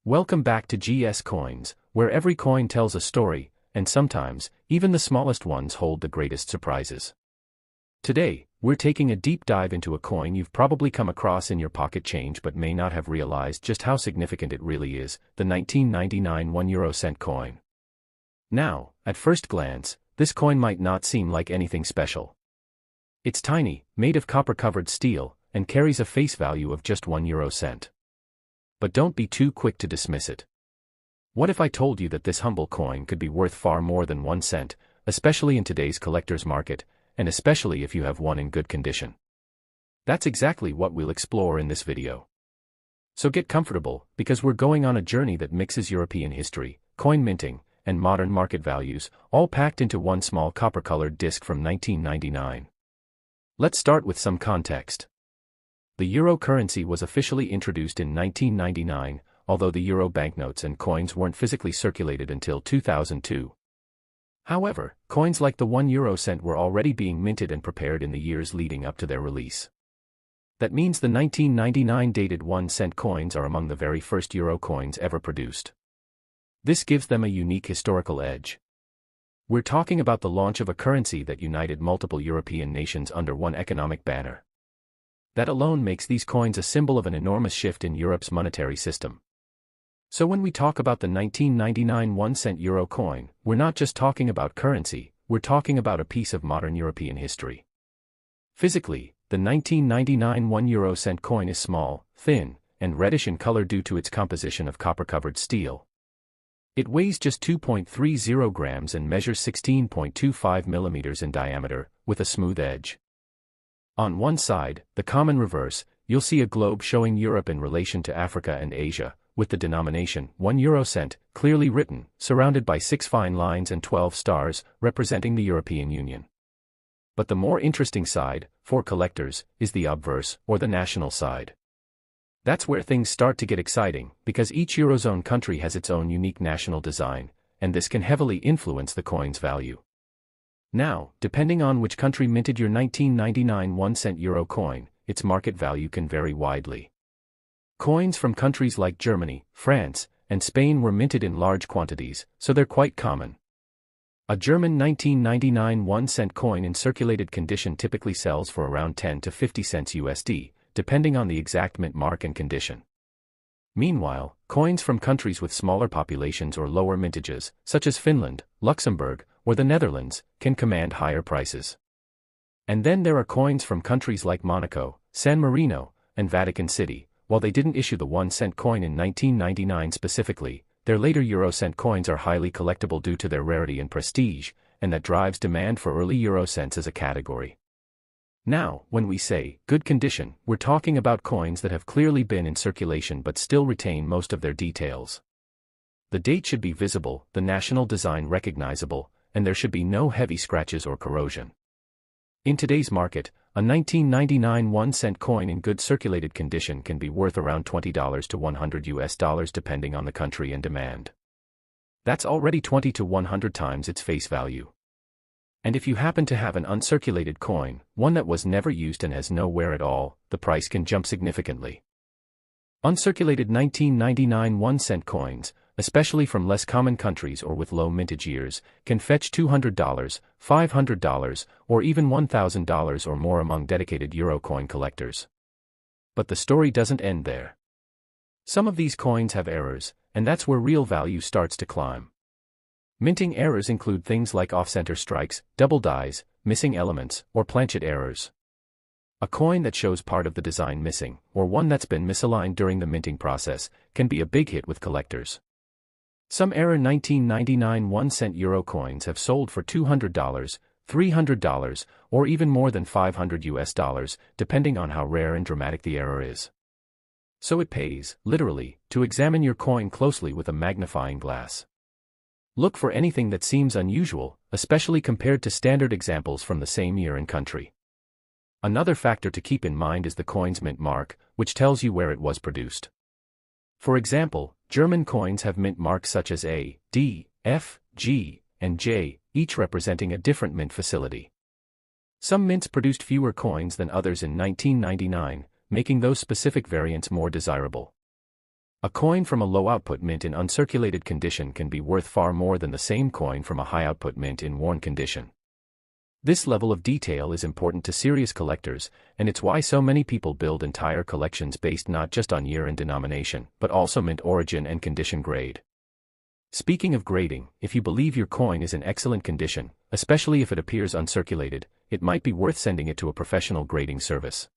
Welcome back to GS Coins, where every coin tells a story, and sometimes, even the smallest ones hold the greatest surprises. Today, we're taking a deep dive into a coin you've probably come across in your pocket change but may not have realized just how significant it really is, the 1999 1 € coin. Now, at first glance, this coin might not seem like anything special. It's tiny, made of copper-covered steel, and carries a face value of just 1 €. But don't be too quick to dismiss it. What if I told you that this humble coin could be worth far more than 1 cent, especially in today's collector's market, and especially if you have one in good condition? That's exactly what we'll explore in this video. So get comfortable, because we're going on a journey that mixes European history, coin minting, and modern market values, all packed into one small copper-colored disc from 1999. Let's start with some context. The euro currency was officially introduced in 1999, although the euro banknotes and coins weren't physically circulated until 2002. However, coins like the 1 € were already being minted and prepared in the years leading up to their release. That means the 1999 dated 1 cent coins are among the very first euro coins ever produced. This gives them a unique historical edge. We're talking about the launch of a currency that united multiple European nations under one economic banner. That alone makes these coins a symbol of an enormous shift in Europe's monetary system. So when we talk about the 1999 1 cent euro coin, we're not just talking about currency, we're talking about a piece of modern European history. Physically, the 1999 1 € coin is small, thin, and reddish in color due to its composition of copper-covered steel. It weighs just 2.30 grams and measures 16.25 millimeters in diameter, with a smooth edge. On one side, the common reverse, you'll see a globe showing Europe in relation to Africa and Asia, with the denomination 1 € clearly written, surrounded by 6 fine lines and 12 stars, representing the European Union. But the more interesting side, for collectors, is the obverse, or the national side. That's where things start to get exciting, because each Eurozone country has its own unique national design, and this can heavily influence the coin's value. Now, depending on which country minted your 1999 1 cent euro coin, its market value can vary widely. Coins from countries like Germany, France, and Spain were minted in large quantities, so they're quite common. A German 1999 1 cent coin in circulated condition typically sells for around 10 to 50 cents USD, depending on the exact mint mark and condition. Meanwhile, coins from countries with smaller populations or lower mintages, such as Finland, Luxembourg, or the Netherlands, can command higher prices. And then there are coins from countries like Monaco, San Marino, and Vatican City. While they didn't issue the 1 cent coin in 1999 specifically, their later Eurocent coins are highly collectible due to their rarity and prestige, and that drives demand for early Eurocents as a category. Now, when we say good condition, we're talking about coins that have clearly been in circulation but still retain most of their details. The date should be visible, the national design recognizable, and there should be no heavy scratches or corrosion. In today's market, a 1999 1 cent coin in good circulated condition can be worth around $20 to $100 depending on the country and demand. That's already 20 to 100 times its face value. And if you happen to have an uncirculated coin, one that was never used and has no wear at all, the price can jump significantly. Uncirculated 1999 1 cent coins, especially from less common countries or with low mintage years, can fetch $200, $500, or even $1,000 or more among dedicated euro coin collectors. But the story doesn't end there. Some of these coins have errors, and that's where real value starts to climb. Minting errors include things like off-center strikes, double dies, missing elements, or planchet errors. A coin that shows part of the design missing, or one that's been misaligned during the minting process, can be a big hit with collectors. Some error 1999 1 cent euro coins have sold for $200, $300, or even more than $500, depending on how rare and dramatic the error is. So it pays, literally, to examine your coin closely with a magnifying glass. Look for anything that seems unusual, especially compared to standard examples from the same year and country. Another factor to keep in mind is the coin's mint mark, which tells you where it was produced. For example, German coins have mint marks such as A, D, F, G, and J, each representing a different mint facility. Some mints produced fewer coins than others in 1999, making those specific variants more desirable. A coin from a low-output mint in uncirculated condition can be worth far more than the same coin from a high-output mint in worn condition. This level of detail is important to serious collectors, and it's why so many people build entire collections based not just on year and denomination, but also mint origin and condition grade. Speaking of grading, if you believe your coin is in excellent condition, especially if it appears uncirculated, it might be worth sending it to a professional grading service.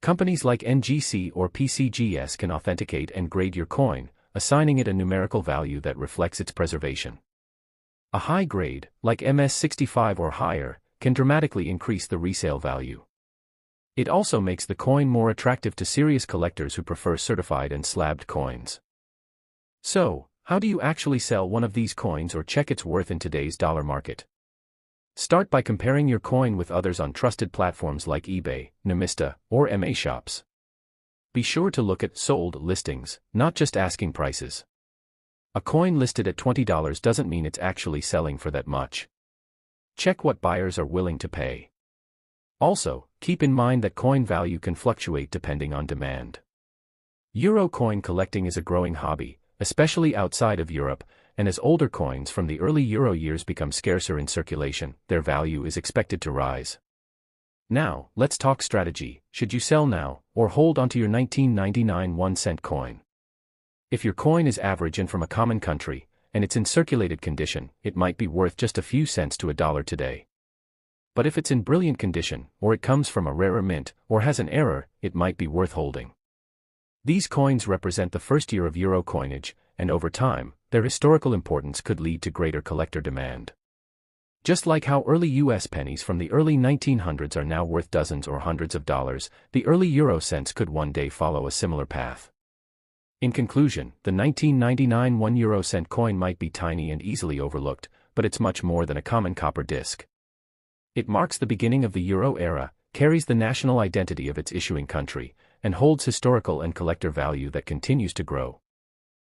Companies like NGC or PCGS can authenticate and grade your coin, assigning it a numerical value that reflects its preservation. A high grade, like MS65 or higher, can dramatically increase the resale value. It also makes the coin more attractive to serious collectors who prefer certified and slabbed coins. So, how do you actually sell one of these coins or check its worth in today's dollar market? Start by comparing your coin with others on trusted platforms like eBay, Numista, or MA shops. Be sure to look at sold listings, not just asking prices. A coin listed at $20 doesn't mean it's actually selling for that much. Check what buyers are willing to pay. Also, keep in mind that coin value can fluctuate depending on demand. Euro coin collecting is a growing hobby, especially outside of Europe, and as older coins from the early Euro years become scarcer in circulation, their value is expected to rise. Now, let's talk strategy. Should you sell now, or hold onto your 1999 1-cent coin? If your coin is average and from a common country, and it's in circulated condition, it might be worth just a few cents to $1 today. But if it's in brilliant condition, or it comes from a rarer mint, or has an error, it might be worth holding. These coins represent the first year of Euro coinage, and over time, their historical importance could lead to greater collector demand. Just like how early US pennies from the early 1900s are now worth dozens or hundreds of dollars, the early Euro cents could one day follow a similar path. In conclusion, the 1999 1-euro-cent coin might be tiny and easily overlooked, but it's much more than a common copper disc. It marks the beginning of the Euro era, carries the national identity of its issuing country, and holds historical and collector value that continues to grow.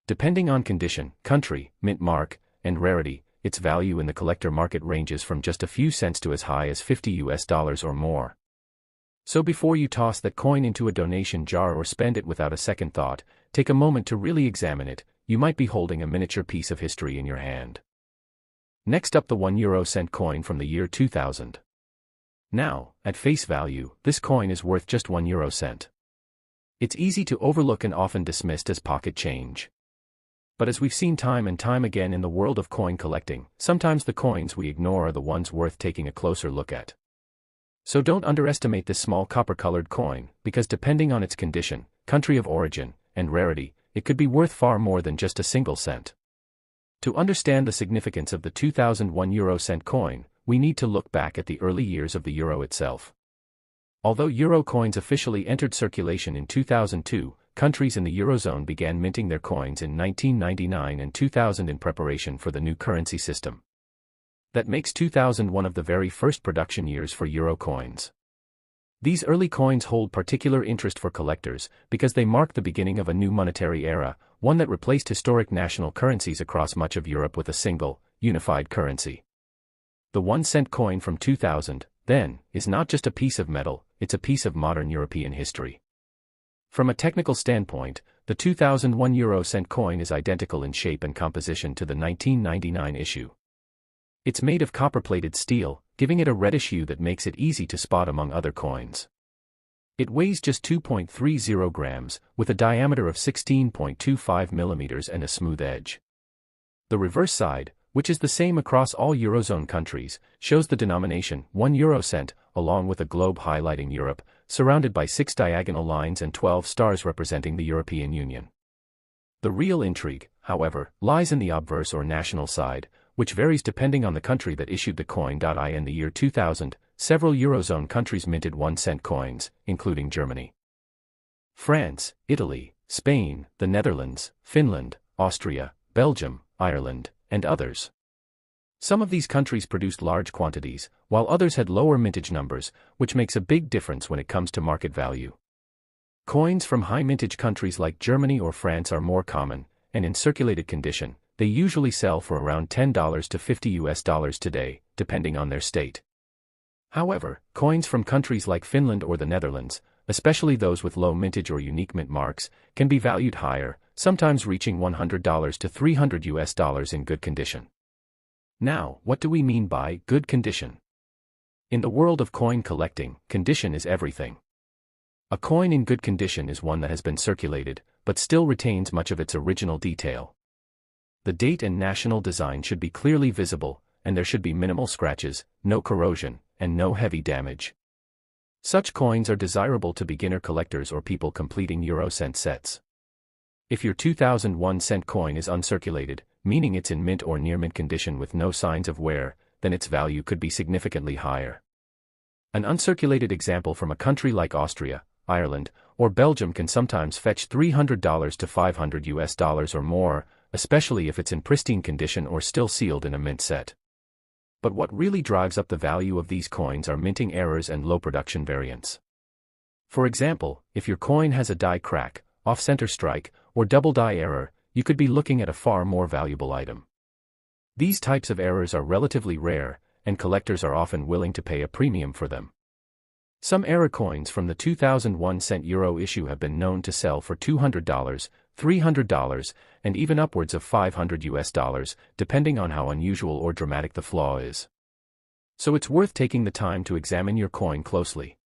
Depending on condition, country, mint mark, and rarity, its value in the collector market ranges from just a few cents to as high as $50 or more. So before you toss that coin into a donation jar or spend it without a second thought, take a moment to really examine it. You might be holding a miniature piece of history in your hand. Next up, the 1-euro-cent coin from the year 2000. Now, at face value, this coin is worth just 1 euro cent. It's easy to overlook and often dismissed as pocket change. But as we've seen time and time again in the world of coin collecting, sometimes the coins we ignore are the ones worth taking a closer look at. So don't underestimate this small copper-colored coin, because depending on its condition, country of origin, and rarity, it could be worth far more than just a single cent. To understand the significance of the 2001 euro-cent coin, we need to look back at the early years of the euro itself. Although euro coins officially entered circulation in 2002, countries in the Eurozone began minting their coins in 1999 and 2000 in preparation for the new currency system. That makes 2000 one of the very first production years for euro coins. These early coins hold particular interest for collectors because they mark the beginning of a new monetary era, one that replaced historic national currencies across much of Europe with a single, unified currency. The 1-cent coin from 2000, then, is not just a piece of metal, it's a piece of modern European history. From a technical standpoint, the 2001 euro-cent coin is identical in shape and composition to the 1999 issue. It's made of copper-plated steel, giving it a reddish hue that makes it easy to spot among other coins. It weighs just 2.30 grams, with a diameter of 16.25 millimeters and a smooth edge. The reverse side, which is the same across all Eurozone countries, shows the denomination 1 euro cent, along with a globe highlighting Europe, surrounded by 6 diagonal lines and 12 stars representing the European Union. The real intrigue, however, lies in the obverse or national side, which varies depending on the country that issued the coin. In the year 2000, several Eurozone countries minted 1-cent coins, including Germany, France, Italy, Spain, the Netherlands, Finland, Austria, Belgium, Ireland, and others. Some of these countries produced large quantities, while others had lower mintage numbers, which makes a big difference when it comes to market value. Coins from high mintage countries like Germany or France are more common, and in circulated condition, they usually sell for around $10 to $50 today, depending on their state. However, coins from countries like Finland or the Netherlands, especially those with low mintage or unique mint marks, can be valued higher, sometimes reaching $100 to $300 in good condition. Now, what do we mean by good condition? In the world of coin collecting, condition is everything. A coin in good condition is one that has been circulated, but still retains much of its original detail. The date and national design should be clearly visible, and there should be minimal scratches, no corrosion, and no heavy damage. Such coins are desirable to beginner collectors or people completing Eurocent sets. If your 2001 cent coin is uncirculated, meaning it's in mint or near mint condition with no signs of wear, then its value could be significantly higher. An uncirculated example from a country like Austria, Ireland, or Belgium can sometimes fetch $300 to $500 or more, especially if it's in pristine condition or still sealed in a mint set. But what really drives up the value of these coins are minting errors and low production variance. For example, if your coin has a die crack, off-center strike, or double die error, you could be looking at a far more valuable item. These types of errors are relatively rare, and collectors are often willing to pay a premium for them. Some error coins from the 2001 cent euro issue have been known to sell for $200, $300, and even upwards of $500, depending on how unusual or dramatic the flaw is. So it's worth taking the time to examine your coin closely.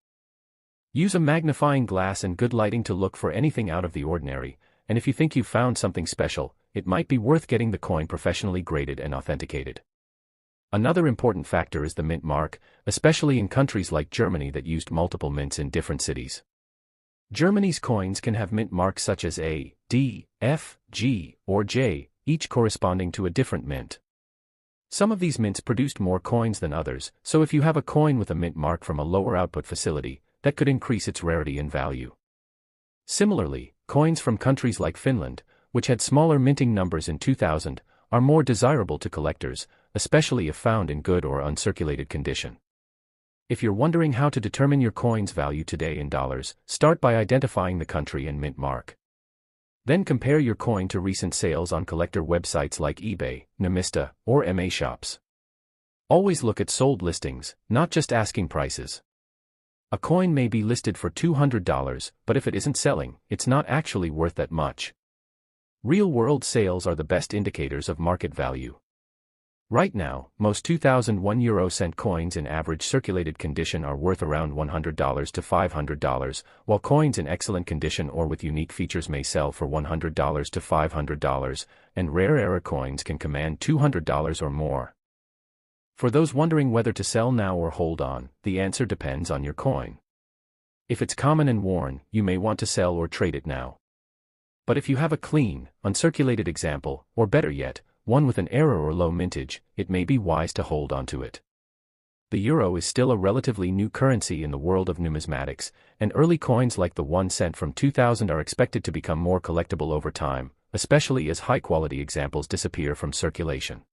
Use a magnifying glass and good lighting to look for anything out of the ordinary, and if you think you've found something special, it might be worth getting the coin professionally graded and authenticated. Another important factor is the mint mark, especially in countries like Germany that used multiple mints in different cities. Germany's coins can have mint marks such as A, D, F, G, or J, each corresponding to a different mint. Some of these mints produced more coins than others, so if you have a coin with a mint mark from a lower output facility, that could increase its rarity and value. Similarly, coins from countries like Finland, which had smaller minting numbers in 2000, are more desirable to collectors, especially if found in good or uncirculated condition. If you're wondering how to determine your coin's value today in dollars, start by identifying the country and mint mark. Then compare your coin to recent sales on collector websites like eBay, Namista, or MA Shops. Always look at sold listings, not just asking prices. A coin may be listed for $200, but if it isn't selling, it's not actually worth that much. Real-world sales are the best indicators of market value. Right now, most 2001 euro cent coins in average circulated condition are worth around $100 to $500, while coins in excellent condition or with unique features may sell for $100 to $500, and rare error coins can command $200 or more. For those wondering whether to sell now or hold on, the answer depends on your coin. If it's common and worn, you may want to sell or trade it now. But if you have a clean, uncirculated example, or better yet, one with an error or low mintage, it may be wise to hold onto it. The euro is still a relatively new currency in the world of numismatics, and early coins like the 1 cent from 2000 are expected to become more collectible over time, especially as high-quality examples disappear from circulation.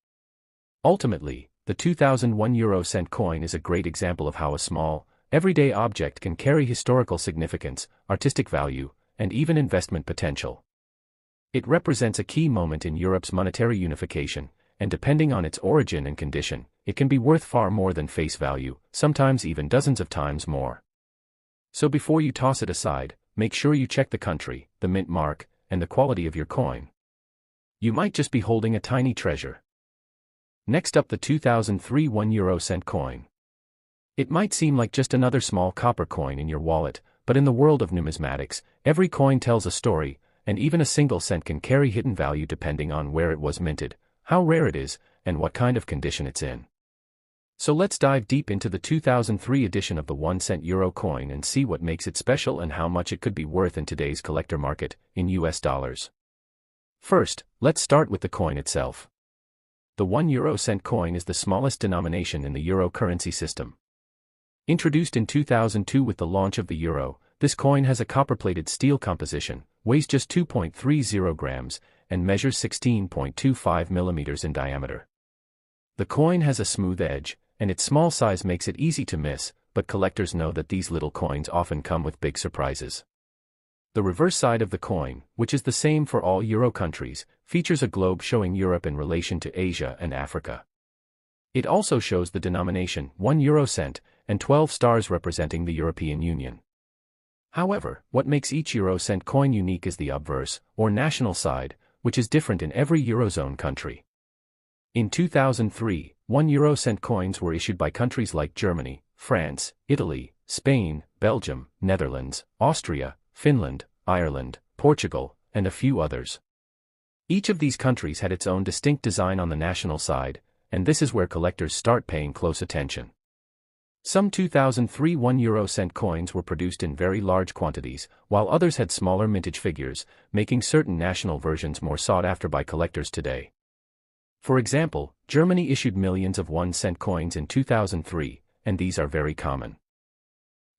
Ultimately, the 2001 euro cent coin is a great example of how a small, everyday object can carry historical significance, artistic value, and even investment potential. It represents a key moment in Europe's monetary unification, and depending on its origin and condition, it can be worth far more than face value, sometimes even dozens of times more. So before you toss it aside, make sure you check the country, the mint mark, and the quality of your coin. You might just be holding a tiny treasure. Next up, the 2003 1 euro cent coin. It might seem like just another small copper coin in your wallet, but in the world of numismatics, every coin tells a story, and even a single cent can carry hidden value depending on where it was minted, how rare it is, and what kind of condition it's in. So let's dive deep into the 2003 edition of the 1 cent euro coin and see what makes it special and how much it could be worth in today's collector market, in US dollars. First, let's start with the coin itself. The 1 euro cent coin is the smallest denomination in the euro currency system. Introduced in 2002 with the launch of the euro, this coin has a copper-plated steel composition, weighs just 2.30 grams, and measures 16.25 millimeters in diameter. The coin has a smooth edge, and its small size makes it easy to miss, but collectors know that these little coins often come with big surprises. The reverse side of the coin, which is the same for all euro countries, features a globe showing Europe in relation to Asia and Africa. It also shows the denomination 1 euro cent and 12 stars representing the European Union. However, what makes each euro-cent coin unique is the obverse, or national side, which is different in every Eurozone country. In 2003, 1 euro-cent coins were issued by countries like Germany, France, Italy, Spain, Belgium, Netherlands, Austria, Finland, Ireland, Portugal, and a few others. Each of these countries had its own distinct design on the national side, and this is where collectors start paying close attention. Some 2003 1 euro-cent coins were produced in very large quantities, while others had smaller mintage figures, making certain national versions more sought after by collectors today. For example, Germany issued millions of 1-cent coins in 2003, and these are very common.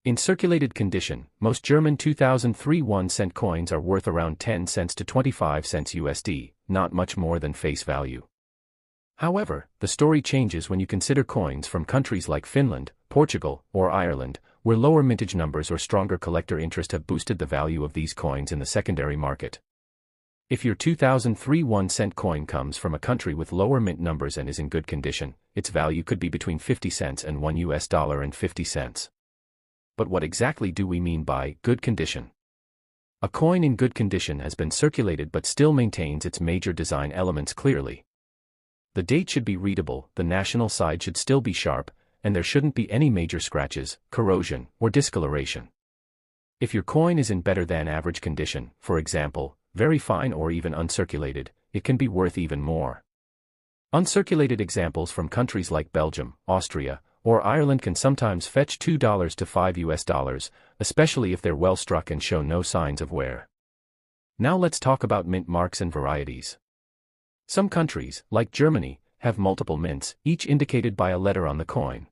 In circulated condition, most German 2003 1-cent coins are worth around 10 cents to 25 cents USD, not much more than face value. However, the story changes when you consider coins from countries like Finland, Portugal, or Ireland, where lower mintage numbers or stronger collector interest have boosted the value of these coins in the secondary market. If your 2003 1-cent coin comes from a country with lower mint numbers and is in good condition, its value could be between 50 cents and $1.50. But what exactly do we mean by good condition? A coin in good condition has been circulated but still maintains its major design elements clearly. The date should be readable, the national side should still be sharp, and there shouldn't be any major scratches, corrosion, or discoloration. If your coin is in better than average condition, for example, very fine or even uncirculated, it can be worth even more. Uncirculated examples from countries like Belgium, Austria, or Ireland can sometimes fetch $2 to $5, especially if they're well struck and show no signs of wear. Now let's talk about mint marks and varieties. Some countries, like Germany, have multiple mints, each indicated by a letter on the coin.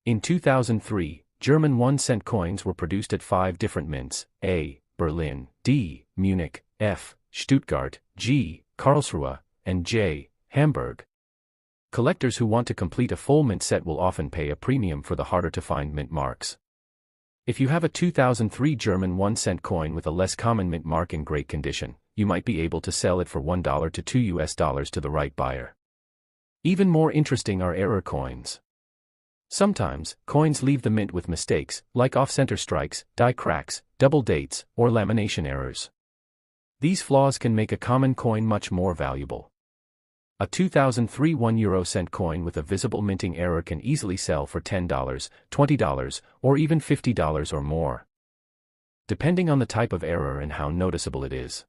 In 2003, German 1-cent coins were produced at 5 different mints: A, Berlin; D, Munich; F, Stuttgart; G, Karlsruhe; and J, Hamburg. Collectors who want to complete a full mint set will often pay a premium for the harder-to-find mint marks. If you have a 2003 German 1-cent coin with a less common mint mark in great condition, you might be able to sell it for $1 to $2 to the right buyer. Even more interesting are error coins. Sometimes, coins leave the mint with mistakes, like off-center strikes, die cracks, double dates, or lamination errors. These flaws can make a common coin much more valuable. A 2003 1 euro-cent coin with a visible minting error can easily sell for $10, $20, or even $50 or more, depending on the type of error and how noticeable it is.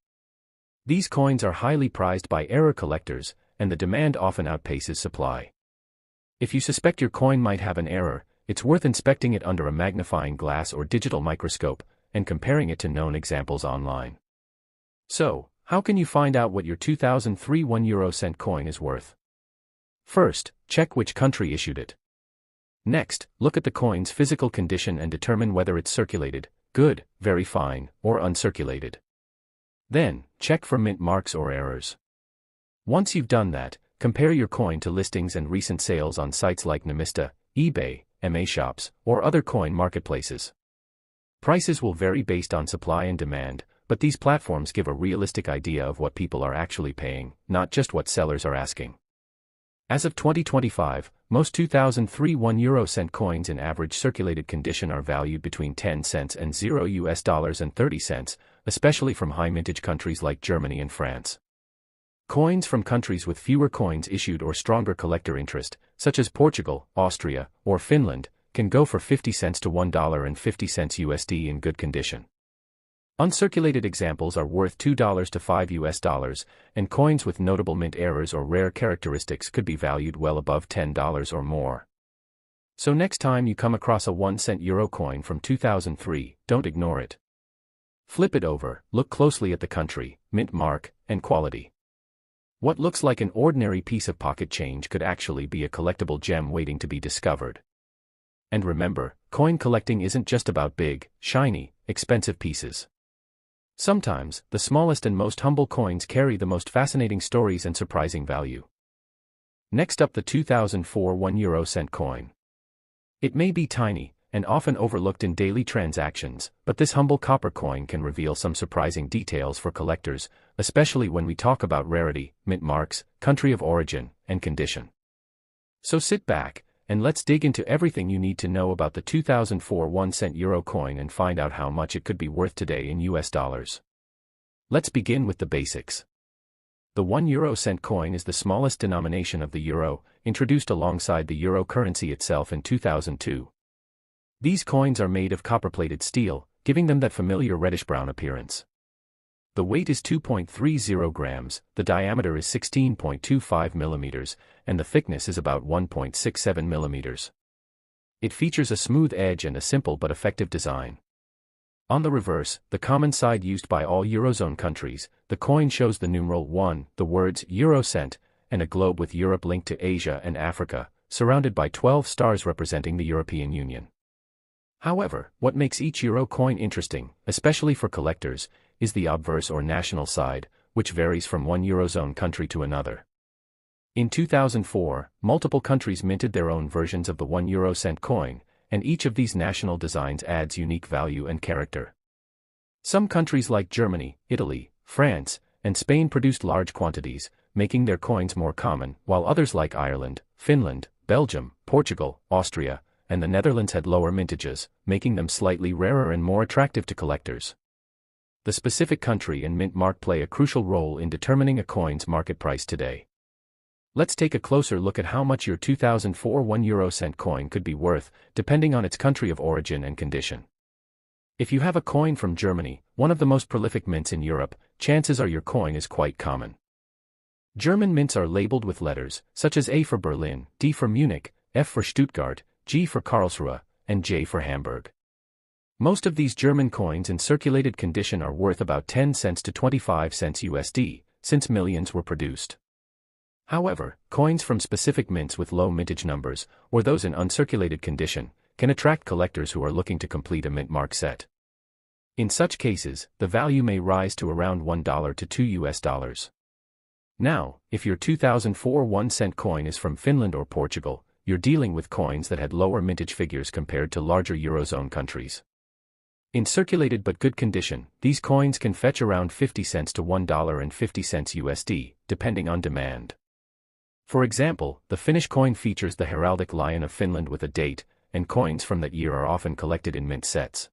These coins are highly prized by error collectors, and the demand often outpaces supply. If you suspect your coin might have an error, it's worth inspecting it under a magnifying glass or digital microscope, and comparing it to known examples online. So, how can you find out what your 2003 1 euro-cent coin is worth? First, check which country issued it. Next, look at the coin's physical condition and determine whether it's circulated, good, very fine, or uncirculated. Then, check for mint marks or errors. Once you've done that, compare your coin to listings and recent sales on sites like Nemista, eBay, MA Shops, or other coin marketplaces. Prices will vary based on supply and demand, but these platforms give a realistic idea of what people are actually paying, not just what sellers are asking. As of 2025, most 2003 1 euro-cent coins in average circulated condition are valued between 10 cents and $0 and 30 cents, especially from high mintage countries like Germany and France. Coins from countries with fewer coins issued or stronger collector interest, such as Portugal, Austria, or Finland, can go for 50 cents to $1.50 USD in good condition. Uncirculated examples are worth $2 to $5, and coins with notable mint errors or rare characteristics could be valued well above $10 or more. So next time you come across a 1-cent euro coin from 2003, don't ignore it. Flip it over, look closely at the country, mint mark, and quality. What looks like an ordinary piece of pocket change could actually be a collectible gem waiting to be discovered. And remember, coin collecting isn't just about big, shiny, expensive pieces. Sometimes, the smallest and most humble coins carry the most fascinating stories and surprising value. Next up, the 2004 1 euro-cent coin. It may be tiny, and often overlooked in daily transactions, but this humble copper coin can reveal some surprising details for collectors, especially when we talk about rarity, mint marks, country of origin, and condition. So sit back, and let's dig into everything you need to know about the 2004 1-cent euro coin and find out how much it could be worth today in US dollars. Let's begin with the basics. The 1 euro cent coin is the smallest denomination of the euro, introduced alongside the euro currency itself in 2002. These coins are made of copper-plated steel, giving them that familiar reddish-brown appearance. The weight is 2.30 grams, the diameter is 16.25 millimeters, and the thickness is about 1.67 millimeters. It features a smooth edge and a simple but effective design. On the reverse, the common side used by all Eurozone countries, the coin shows the numeral 1, the words euro cent, and a globe with Europe linked to Asia and Africa, surrounded by 12 stars representing the European Union. However, what makes each euro coin interesting, especially for collectors, is the obverse or national side, which varies from one Eurozone country to another. In 2004, multiple countries minted their own versions of the 1 euro cent coin, and each of these national designs adds unique value and character. Some countries like Germany, Italy, France, and Spain produced large quantities, making their coins more common, while others like Ireland, Finland, Belgium, Portugal, Austria, and the Netherlands had lower mintages, making them slightly rarer and more attractive to collectors. The specific country and mint mark play a crucial role in determining a coin's market price today. Let's take a closer look at how much your 2004 1 euro cent coin could be worth, depending on its country of origin and condition. If you have a coin from Germany, one of the most prolific mints in Europe, chances are your coin is quite common. German mints are labeled with letters, such as A for Berlin, D for Munich, F for Stuttgart, G for Karlsruhe, and J for Hamburg. Most of these German coins in circulated condition are worth about 10 cents to 25 cents USD, since millions were produced. However, coins from specific mints with low mintage numbers, or those in uncirculated condition, can attract collectors who are looking to complete a mint mark set. In such cases, the value may rise to around $1 to $2. Now, if your 2004 1-cent coin is from Finland or Portugal, you're dealing with coins that had lower mintage figures compared to larger Eurozone countries. In circulated but good condition, these coins can fetch around 50 cents to $1.50 USD, depending on demand. For example, the Finnish coin features the heraldic lion of Finland with a date, and coins from that year are often collected in mint sets.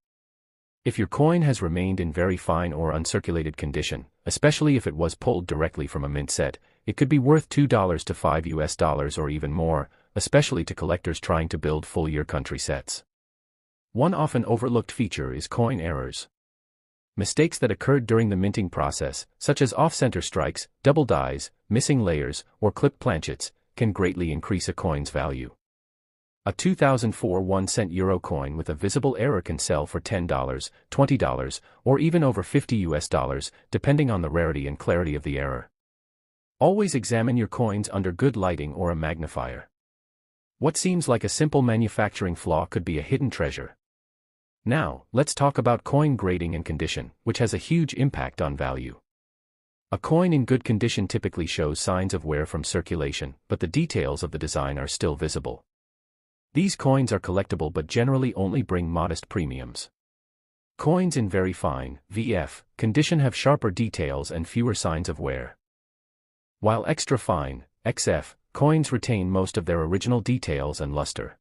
If your coin has remained in very fine or uncirculated condition, especially if it was pulled directly from a mint set, it could be worth $2 to $5 or even more, especially to collectors trying to build full-year country sets. One often overlooked feature is coin errors. Mistakes that occurred during the minting process, such as off-center strikes, double dies, missing layers, or clipped planchets, can greatly increase a coin's value. A 2004 1-cent euro coin with a visible error can sell for $10, $20, or even over $50, depending on the rarity and clarity of the error. Always examine your coins under good lighting or a magnifier. What seems like a simple manufacturing flaw could be a hidden treasure. Now, let's talk about coin grading and condition, which has a huge impact on value. A coin in good condition typically shows signs of wear from circulation, but the details of the design are still visible. These coins are collectible but generally only bring modest premiums. Coins in very fine, VF, condition have sharper details and fewer signs of wear. While extra fine, XF, coins retain most of their original details and luster.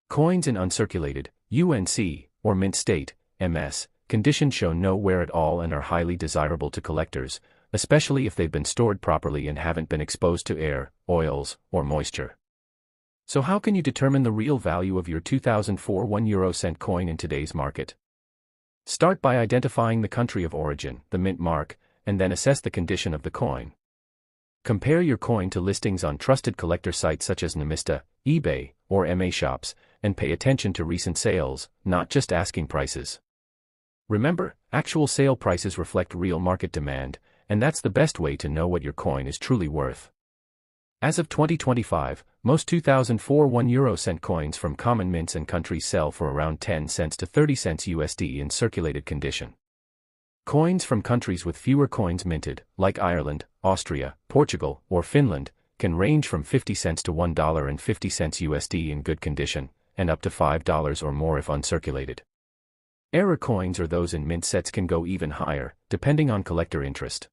Coins in uncirculated, UNC, or mint state, MS, condition show no wear at all and are highly desirable to collectors, especially if they've been stored properly and haven't been exposed to air, oils, or moisture. So how can you determine the real value of your 2004 1 euro cent coin in today's market? Start by identifying the country of origin, the mint mark, and then assess the condition of the coin. Compare your coin to listings on trusted collector sites such as Nemista, eBay, or MA shops, and pay attention to recent sales, not just asking prices. Remember, actual sale prices reflect real market demand, and that's the best way to know what your coin is truly worth. As of 2025, most 2004 1 euro cent coins from common mints and countries sell for around 10 cents to 30 cents USD in circulated condition. Coins from countries with fewer coins minted, like Ireland, Austria, Portugal, or Finland, can range from 50 cents to $1.50 USD in good condition, and up to $5 or more if uncirculated. Error coins or those in mint sets can go even higher, depending on collector interest.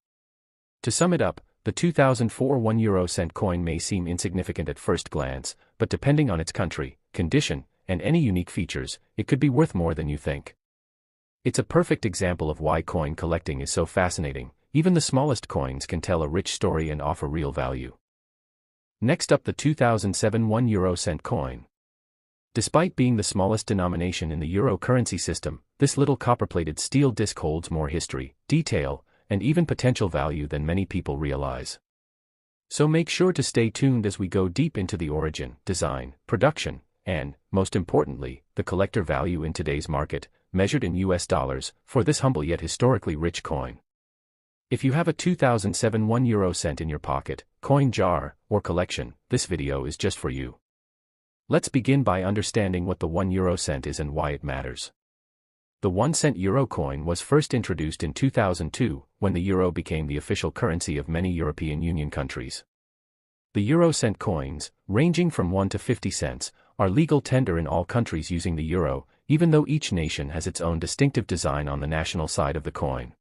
To sum it up, The 2004 1 euro cent coin may seem insignificant at first glance, but depending on its country, condition, and any unique features, it could be worth more than you think. It's a perfect example of why coin collecting is so fascinating. Even the smallest coins can tell a rich story and offer real value. Next up, the 2007 1 euro-cent coin. Despite being the smallest denomination in the euro currency system, this little copper-plated steel disc holds more history, detail, and even potential value than many people realize. So make sure to stay tuned as we go deep into the origin, design, production, and, most importantly, the collector value in today's market, measured in US dollars, for this humble yet historically rich coin. If you have a 2007 1 euro-cent in your pocket, coin jar, or collection, this video is just for you. Let's begin by understanding what the 1 euro-cent is and why it matters. The 1-cent euro coin was first introduced in 2002, when the euro became the official currency of many European Union countries. The euro-cent coins, ranging from 1 to 50 cents, are legal tender in all countries using the euro, even though each nation has its own distinctive design on the national side of the coin.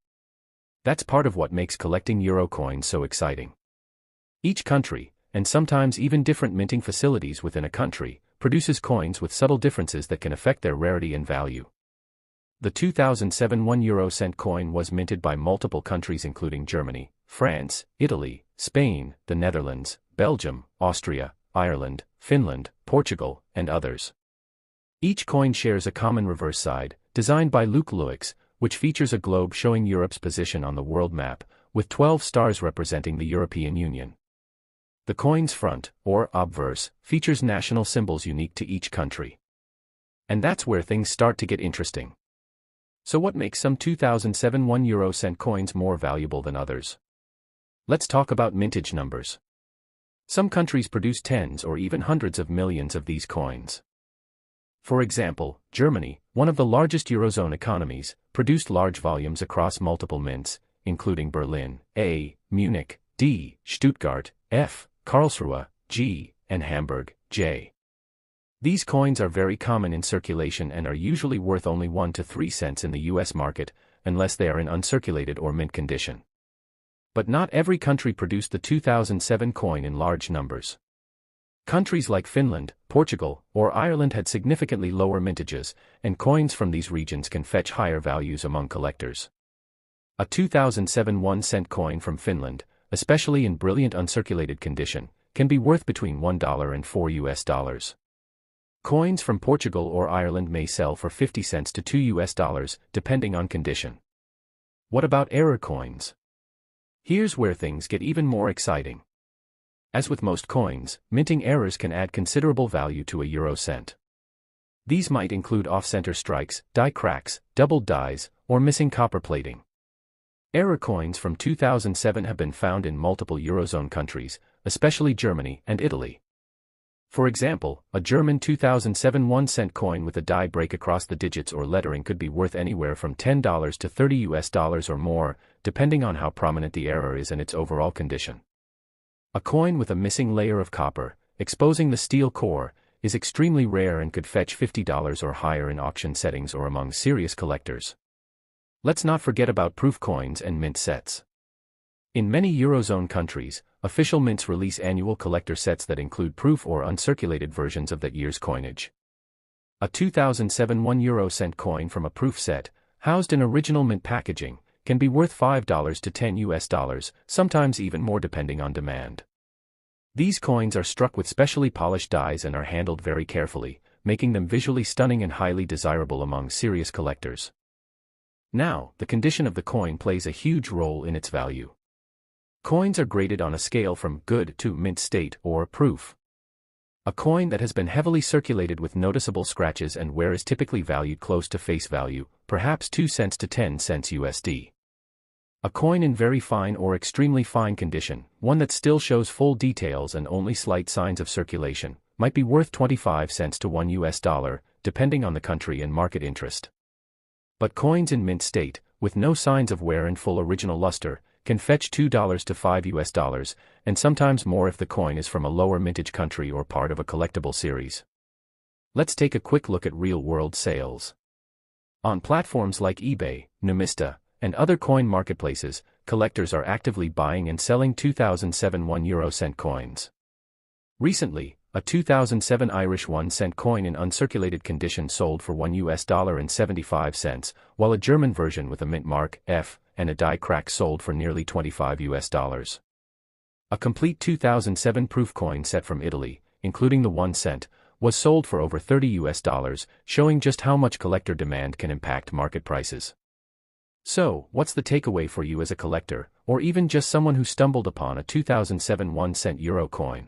That's part of what makes collecting euro coins so exciting. Each country, and sometimes even different minting facilities within a country, produces coins with subtle differences that can affect their rarity and value. The 2007 1 euro-cent coin was minted by multiple countries including Germany, France, Italy, Spain, the Netherlands, Belgium, Austria, Ireland, Finland, Portugal, and others. Each coin shares a common reverse side, designed by Luc Luix, which features a globe showing Europe's position on the world map, with 12 stars representing the European Union. The coin's front, or obverse, features national symbols unique to each country. And that's where things start to get interesting. So what makes some 2007 1 euro-cent coins more valuable than others? Let's talk about mintage numbers. Some countries produce tens or even hundreds of millions of these coins. For example, Germany, one of the largest Eurozone economies, produced large volumes across multiple mints, including Berlin, A, Munich, D, Stuttgart, F, Karlsruhe, G, and Hamburg, J. These coins are very common in circulation and are usually worth only 1 to 3 cents in the US market, unless they are in uncirculated or mint condition. But not every country produced the 2007 coin in large numbers. Countries like Finland, Portugal, or Ireland had significantly lower mintages, and coins from these regions can fetch higher values among collectors. A 2007 1-cent coin from Finland, especially in brilliant uncirculated condition, can be worth between $1 and $4. Coins from Portugal or Ireland may sell for 50 cents to $2, depending on condition. What about error coins? Here's where things get even more exciting. As with most coins, minting errors can add considerable value to a euro-cent. These might include off-center strikes, die cracks, doubled dies, or missing copper plating. Error coins from 2007 have been found in multiple Eurozone countries, especially Germany and Italy. For example, a German 2007 1-cent coin with a die break across the digits or lettering could be worth anywhere from $10 to $30 or more, depending on how prominent the error is and its overall condition. A coin with a missing layer of copper, exposing the steel core, is extremely rare and could fetch $50 or higher in auction settings or among serious collectors. Let's not forget about proof coins and mint sets. In many Eurozone countries, official mints release annual collector sets that include proof or uncirculated versions of that year's coinage. A 2007 1 euro-cent coin from a proof set, housed in original mint packaging, can be worth $5 to $10, sometimes even more depending on demand. These coins are struck with specially polished dies and are handled very carefully, making them visually stunning and highly desirable among serious collectors. Now, the condition of the coin plays a huge role in its value. Coins are graded on a scale from good to mint state or proof. A coin that has been heavily circulated with noticeable scratches and wear is typically valued close to face value, perhaps 2 cents to 10 cents USD. A coin in very fine or extremely fine condition, one that still shows full details and only slight signs of circulation, might be worth 25 cents to $1, depending on the country and market interest. But coins in mint state, with no signs of wear and full original luster, can fetch $2 to $5, and sometimes more if the coin is from a lower mintage country or part of a collectible series. Let's take a quick look at real-world sales. On platforms like eBay, Numista, and other coin marketplaces, collectors are actively buying and selling 2007 1 euro-cent coins. Recently, a 2007 Irish 1-cent coin in uncirculated condition sold for $1.75, while a German version with a mint mark, F, and a die crack sold for nearly $25. A complete 2007 proof coin set from Italy, including the 1 cent, was sold for over $30, showing just how much collector demand can impact market prices. So, what's the takeaway for you as a collector, or even just someone who stumbled upon a 2007 1-cent euro coin?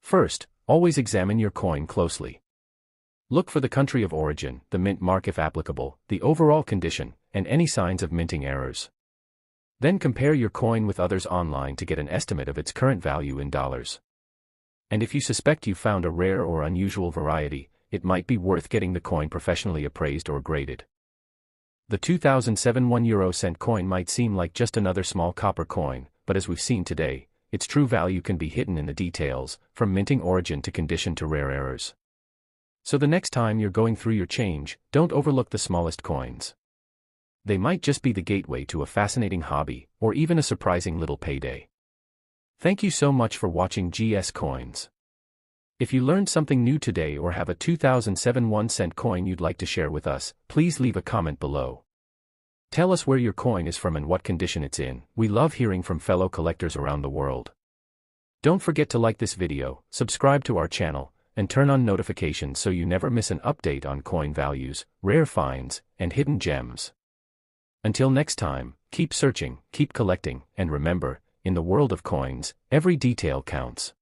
First, always examine your coin closely. Look for the country of origin, the mint mark if applicable, the overall condition, and any signs of minting errors. Then compare your coin with others online to get an estimate of its current value in dollars. And if you suspect you found a rare or unusual variety, it might be worth getting the coin professionally appraised or graded. The 2007 1 euro-cent coin might seem like just another small copper coin, but as we've seen today, its true value can be hidden in the details, from minting origin to condition to rare errors. So the next time you're going through your change, don't overlook the smallest coins. They might just be the gateway to a fascinating hobby, or even a surprising little payday. Thank you so much for watching GS Coins. If you learned something new today or have a 2007 1-cent coin you'd like to share with us, please leave a comment below. Tell us where your coin is from and what condition it's in. We love hearing from fellow collectors around the world. Don't forget to like this video, subscribe to our channel, and turn on notifications so you never miss an update on coin values, rare finds, and hidden gems. Until next time, keep searching, keep collecting, and remember, in the world of coins, every detail counts.